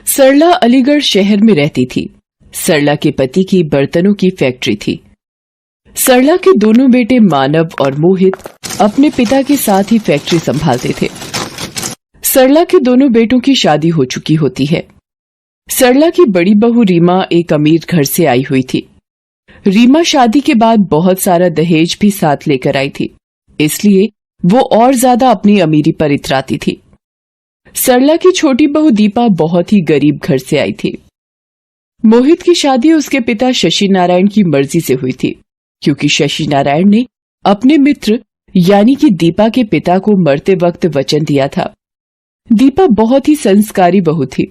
सरला अलीगढ़ शहर में रहती थी। सरला के पति की बर्तनों की फैक्ट्री थी। सरला के दोनों बेटे मानव और मोहित अपने पिता के साथ ही फैक्ट्री संभालते थे। सरला के दोनों बेटों की शादी हो चुकी होती है। सरला की बड़ी बहू रीमा एक अमीर घर से आई हुई थी। रीमा शादी के बाद बहुत सारा दहेज भी साथ लेकर आई थी, इसलिए वो और ज्यादा अपनी अमीरी पर इतराती थी। सरला की छोटी बहू दीपा बहुत ही गरीब घर से आई थी। मोहित की शादी उसके पिता शशि नारायण की मर्जी से हुई थी, क्योंकि शशि नारायण ने अपने मित्र यानी कि दीपा के पिता को मरते वक्त वचन दिया था। दीपा बहुत ही संस्कारी बहू थी,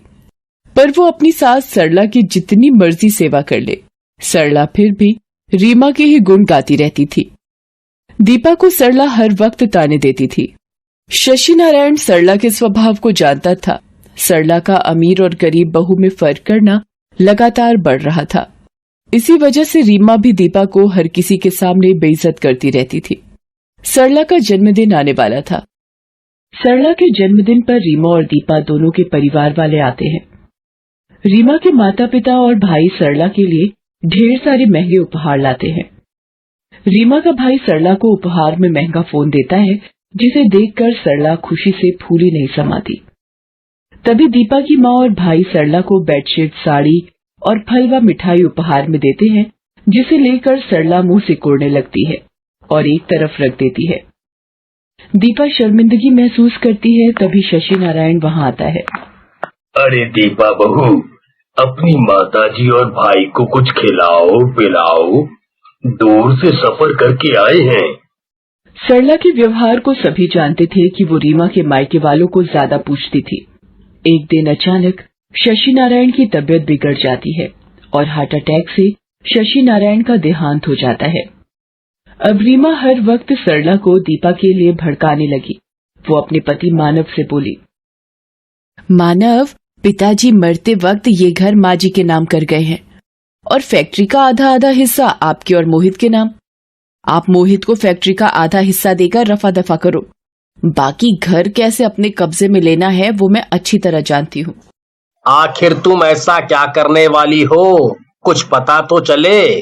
पर वो अपनी सास सरला की जितनी मर्जी सेवा कर ले, सरला फिर भी रीमा के ही गुण गाती रहती थी। दीपा को सरला हर वक्त ताने देती थी। शशि नारायण सरला के स्वभाव को जानता था। सरला का अमीर और गरीब बहू में फर्क करना लगातार बढ़ रहा था। इसी वजह से रीमा भी दीपा को हर किसी के सामने बेइज्जत करती रहती थी। सरला का जन्मदिन आने वाला था। सरला के जन्मदिन पर रीमा और दीपा दोनों के परिवार वाले आते हैं। रीमा के माता पिता और भाई सरला के लिए ढेर सारे महंगे उपहार लाते हैं। रीमा का भाई सरला को उपहार में महंगा फोन देता है, जिसे देखकर सरला खुशी से फूली नहीं समाती। तभी दीपा की माँ और भाई सरला को बेडशीट, साड़ी और फलवा मिठाई उपहार में देते हैं, जिसे लेकर सरला मुंह सिकोड़ने लगती है और एक तरफ रख देती है। दीपा शर्मिंदगी महसूस करती है। तभी शशि नारायण वहाँ आता है। अरे दीपा बहू, अपनी माताजी और भाई को कुछ खिलाओ पिलाओ, दूर से सफर करके आए हैं। सरला के व्यवहार को सभी जानते थे कि वो रीमा के मायके वालों को ज्यादा पूछती थी। एक दिन अचानक शशि नारायण की तबीयत बिगड़ जाती है और हार्ट अटैक से शशि नारायण का देहांत हो जाता है। अब रीमा हर वक्त सरला को दीपा के लिए भड़काने लगी। वो अपने पति मानव से बोली, मानव, पिताजी मरते वक्त ये घर माँ जी के नाम कर गए हैं और फैक्ट्री का आधा आधा हिस्सा आपके और मोहित के नाम। आप मोहित को फैक्ट्री का आधा हिस्सा देकर रफा दफा करो। बाकी घर कैसे अपने कब्जे में लेना है वो मैं अच्छी तरह जानती हूँ। आखिर तुम ऐसा क्या करने वाली हो, कुछ पता तो चले।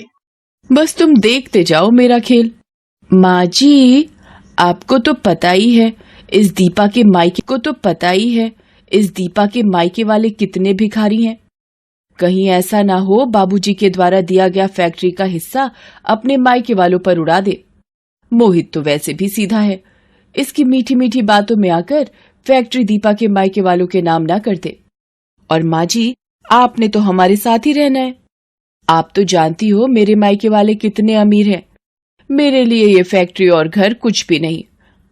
बस तुम देखते जाओ मेरा खेल। माँ जी, आपको तो पता ही है इस दीपा के मायके वाले कितने भिखारी हैं। कहीं ऐसा ना हो बाबूजी के द्वारा दिया गया फैक्ट्री का हिस्सा अपने मायके वालों पर उड़ा दे। मोहित तो वैसे भी सीधा है, इसकी मीठी मीठी बातों में आकर फैक्ट्री दीपा के मायके वालों के नाम ना कर दे। और माँ जी, आपने तो हमारे साथ ही रहना है। आप तो जानती हो मेरे मायके वाले कितने अमीर हैं। मेरे लिए ये फैक्ट्री और घर कुछ भी नहीं,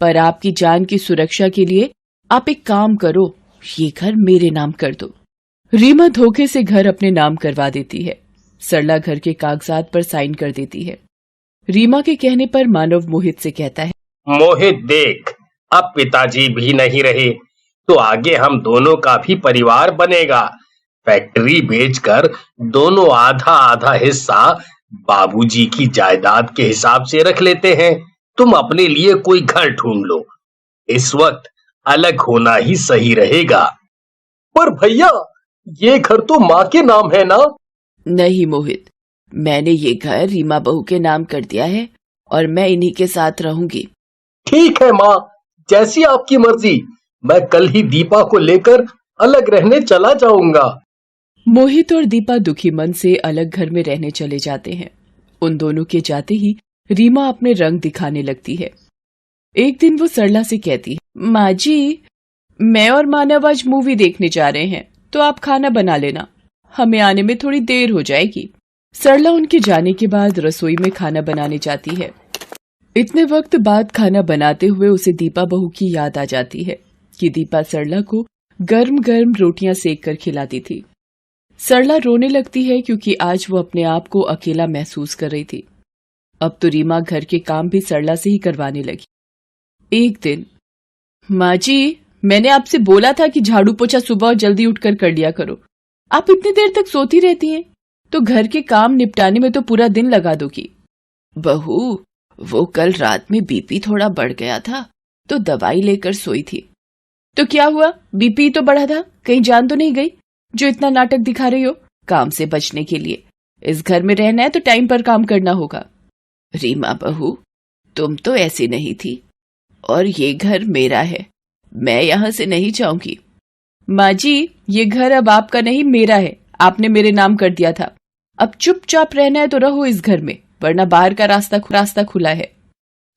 पर आपकी जान की सुरक्षा के लिए आप एक काम करो, ये घर मेरे नाम कर दो। रीमा धोखे से घर अपने नाम करवा देती है। सरला घर के कागजात पर साइन कर देती है। रीमा के कहने पर मानव मोहित से कहता है, मोहित देख, अब पिताजी भी नहीं रहे तो आगे हम दोनों का भी परिवार बनेगा। फैक्ट्री बेचकर दोनों आधा आधा हिस्सा बाबूजी की जायदाद के हिसाब से रख लेते हैं। तुम अपने लिए कोई घर ढूंढ लो, इस वक्त अलग होना ही सही रहेगा। पर भैया, ये घर तो माँ के नाम है ना? नहीं मोहित, मैंने ये घर रीमा बहू के नाम कर दिया है और मैं इन्हीं के साथ रहूंगी। ठीक है माँ, जैसी आपकी मर्जी। मैं कल ही दीपा को लेकर अलग रहने चला जाऊंगा। मोहित और दीपा दुखी मन से अलग घर में रहने चले जाते हैं। उन दोनों के जाते ही रीमा अपने रंग दिखाने लगती है। एक दिन वो सरला से कहती है, माँ जी, मैं और मानव आज मूवी देखने जा रहे हैं, तो आप खाना बना लेना, हमें आने में थोड़ी देर हो जाएगी। सरला उनके जाने के बाद रसोई में खाना बनाने जाती है। इतने वक्त बाद खाना बनाते हुए उसे दीपा बहू की याद आ जाती है कि दीपा सरला को गर्म गर्म रोटियां सेक कर खिलाती थी। सरला रोने लगती है क्योंकि आज वो अपने आप को अकेला महसूस कर रही थी। अब तो रीमा घर के काम भी सरला से ही करवाने लगी। एक दिन, माँ जी, मैंने आपसे बोला था कि झाड़ू पोछा सुबह जल्दी उठकर कर लिया करो। आप इतनी देर तक सोती रहती हैं, तो घर के काम निपटाने में तो पूरा दिन लगा दोगी। बहू, वो कल रात में बीपी थोड़ा बढ़ गया था, तो दवाई लेकर सोई थी। तो क्या हुआ, बीपी तो बढ़ा था, कहीं जान तो नहीं गई? जो इतना नाटक दिखा रही हो काम से बचने के लिए? इस घर में रहना है तो टाइम पर काम करना होगा। रीमा बहू, तुम तो ऐसी नहीं थी, और ये घर मेरा है, मैं यहाँ से नहीं जाऊंगी। माँ जी, ये घर अब आपका नहीं मेरा है, आपने मेरे नाम कर दिया था। अब चुपचाप रहना है तो रहो इस घर में, वरना बाहर का रास्ता खुला है।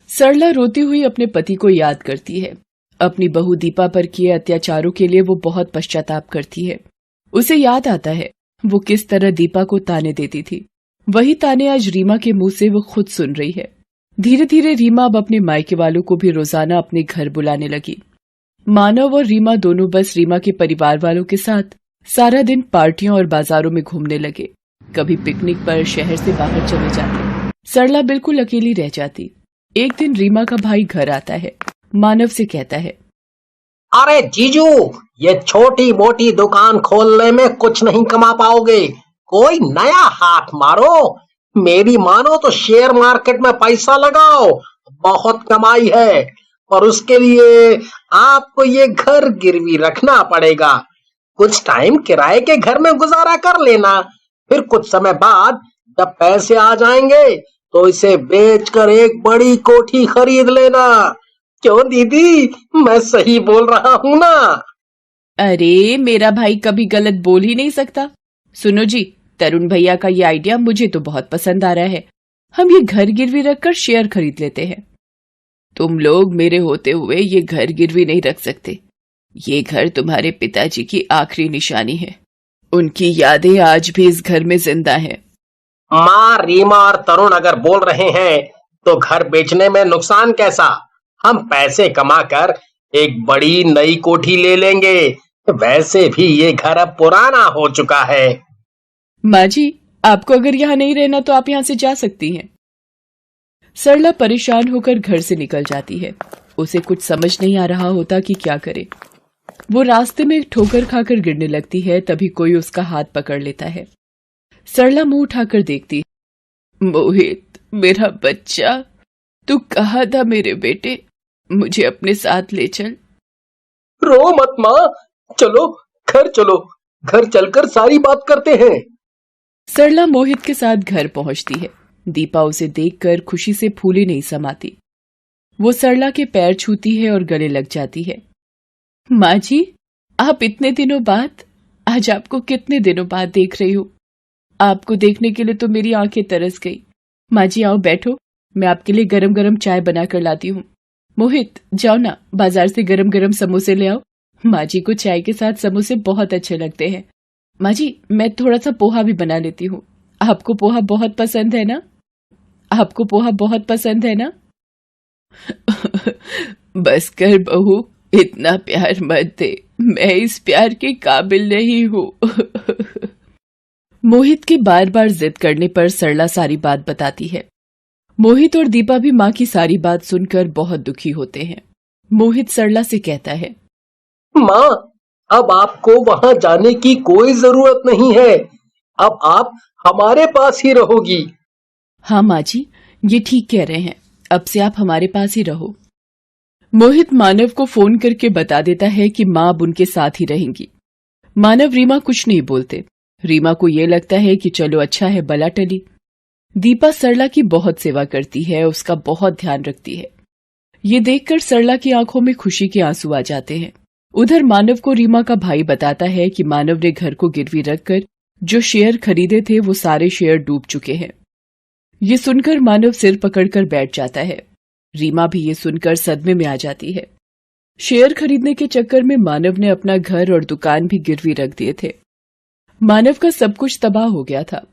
सरला रोती हुई अपने पति को याद करती है। अपनी बहू दीपा पर किए अत्याचारों के लिए वो बहुत पश्चाताप करती है। उसे याद आता है वो किस तरह दीपा को ताने देती थी। वही ताने आज रीमा के मुंह से वो खुद सुन रही है। धीरे धीरे रीमा अब अपने मायके वालों को भी रोजाना अपने घर बुलाने लगी। मानव और रीमा दोनों बस रीमा के परिवार वालों के साथ सारा दिन पार्टियों और बाजारों में घूमने लगे। कभी पिकनिक पर शहर से बाहर चले जाते। सरला बिल्कुल अकेली रह जाती। एक दिन रीमा का भाई घर आता है। मानव से कहता है, अरे जीजू, ये छोटी मोटी दुकान खोलने में कुछ नहीं कमा पाओगे, कोई नया हाथ मारो। मेरी मानो तो शेयर मार्केट में पैसा लगाओ, बहुत कमाई है। और उसके लिए आपको ये घर गिरवी रखना पड़ेगा। कुछ टाइम किराए के घर में गुजारा कर लेना, फिर कुछ समय बाद जब पैसे आ जाएंगे तो इसे बेचकर एक बड़ी कोठी खरीद लेना। क्यों दीदी, मैं सही बोल रहा हूँ ना? अरे मेरा भाई कभी गलत बोल ही नहीं सकता। सुनो जी, तरुण भैया का ये आइडिया मुझे तो बहुत पसंद आ रहा है। हम ये घर गिरवी रखकर शेयर खरीद लेते हैं। तुम लोग मेरे होते हुए ये घर गिरवी नहीं रख सकते। ये घर तुम्हारे पिताजी की आखिरी निशानी है। उनकी यादें आज भी इस घर में जिंदा हैं। माँ, रीमा और तरुण अगर बोल रहे हैं तो घर बेचने में नुकसान कैसा? हम पैसे कमाकर एक बड़ी नई कोठी ले लेंगे। वैसे भी ये घर अब पुराना हो चुका है। माँ जी, आपको अगर यहाँ नहीं रहना तो आप यहाँ से जा सकती हैं। सरला परेशान होकर घर से निकल जाती है। उसे कुछ समझ नहीं आ रहा होता कि क्या करे। वो रास्ते में ठोकर खाकर गिरने लगती है। तभी कोई उसका हाथ पकड़ लेता है। सरला मुंह उठाकर देखती है। मोहित, मेरा बच्चा, तू कहाँ था मेरे बेटे? मुझे अपने साथ ले चल। रो मत माँ, चलो घर चलो, घर चलकर सारी बात करते हैं। सरला मोहित के साथ घर पहुंचती है। दीपा उसे देखकर खुशी से फूले नहीं समाती। वो सरला के पैर छूती है और गले लग जाती है। माँ जी, आप इतने दिनों बाद, आज आपको कितने दिनों बाद देख रही हूँ। आपको देखने के लिए तो मेरी आंखें तरस गई। माँ जी आओ बैठो, मैं आपके लिए गरम गरम चाय बना कर लाती हूँ। मोहित, जाओ ना, बाजार से गरम गरम समोसे ले आओ। माँ जी को चाय के साथ समोसे बहुत अच्छे लगते हैं। माँ जी, मैं थोड़ा सा पोहा भी बना लेती हूँ। आपको पोहा बहुत पसंद है ना? आपको पोहा बहुत पसंद है ना? बस कर बहू, इतना प्यार मत दे, मैं इस प्यार के काबिल नहीं हूँ। मोहित के बार बार जिद करने पर सरला सारी बात बताती है। मोहित और दीपा भी माँ की सारी बात सुनकर बहुत दुखी होते हैं। मोहित सरला से कहता है, माँ, अब आपको वहां जाने की कोई जरूरत नहीं है। अब आप हमारे पास ही रहोगी। हाँ माँ जी, ये ठीक कह रहे हैं, अब से आप हमारे पास ही रहो। मोहित मानव को फोन करके बता देता है कि माँ अब उनके साथ ही रहेंगी। मानव रीमा कुछ नहीं बोलते। रीमा को ये लगता है कि चलो अच्छा है, बला टली। दीपा सरला की बहुत सेवा करती है, उसका बहुत ध्यान रखती है। ये देखकर सरला की आंखों में खुशी के आंसू आ जाते हैं। उधर मानव को रीमा का भाई बताता है कि मानव ने घर को गिरवी रखकर जो शेयर खरीदे थे वो सारे शेयर डूब चुके हैं। ये सुनकर मानव सिर पकड़कर बैठ जाता है। रीमा भी ये सुनकर सदमे में आ जाती है। शेयर खरीदने के चक्कर में मानव ने अपना घर और दुकान भी गिरवी रख दिए थे। मानव का सब कुछ तबाह हो गया था।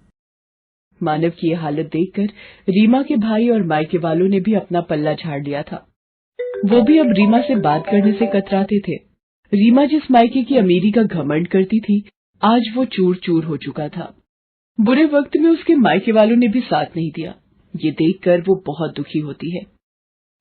मानव की ये हालत देखकर रीमा के भाई और मायके वालों ने भी अपना पल्ला झाड़ लिया था। वो भी अब रीमा से बात करने से कतराते थे। रीमा जिस मायके की अमीरी का घमंड करती थी, आज वो चूर चूर हो चुका था। बुरे वक्त में उसके मायके वालों ने भी साथ नहीं दिया। ये देखकर वो बहुत दुखी होती है।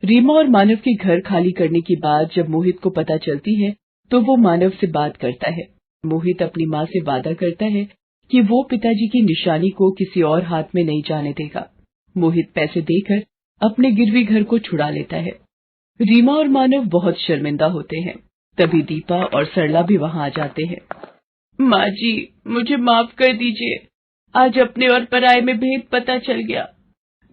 रीमा और मानव के घर खाली करने की बात जब मोहित को पता चलती है तो वो मानव से बात करता है। मोहित अपनी माँ से वादा करता है कि वो पिताजी की निशानी को किसी और हाथ में नहीं जाने देगा। मोहित पैसे देकर अपने गिरवी घर को छुड़ा लेता है। रीमा और मानव बहुत शर्मिंदा होते हैं। तभी दीपा और सरला भी वहां आ जाते हैं। माँ जी, मुझे माफ कर दीजिए। आज अपने और पराये में भेद पता चल गया।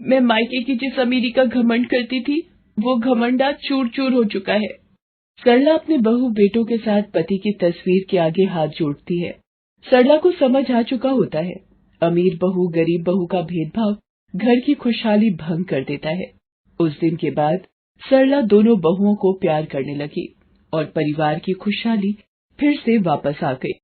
मैं मायके की जिस अमीरी का घमंड करती थी, वो घमंड आज चूर चूर हो चुका है। सरला अपने बहू बेटों के साथ पति की तस्वीर के आगे हाथ जोड़ती है। सरला को समझ आ चुका होता है, अमीर बहू गरीब बहू का भेदभाव घर की खुशहाली भंग कर देता है। उस दिन के बाद सरला दोनों बहुओं को प्यार करने लगी और परिवार की खुशहाली फिर से वापस आ गई।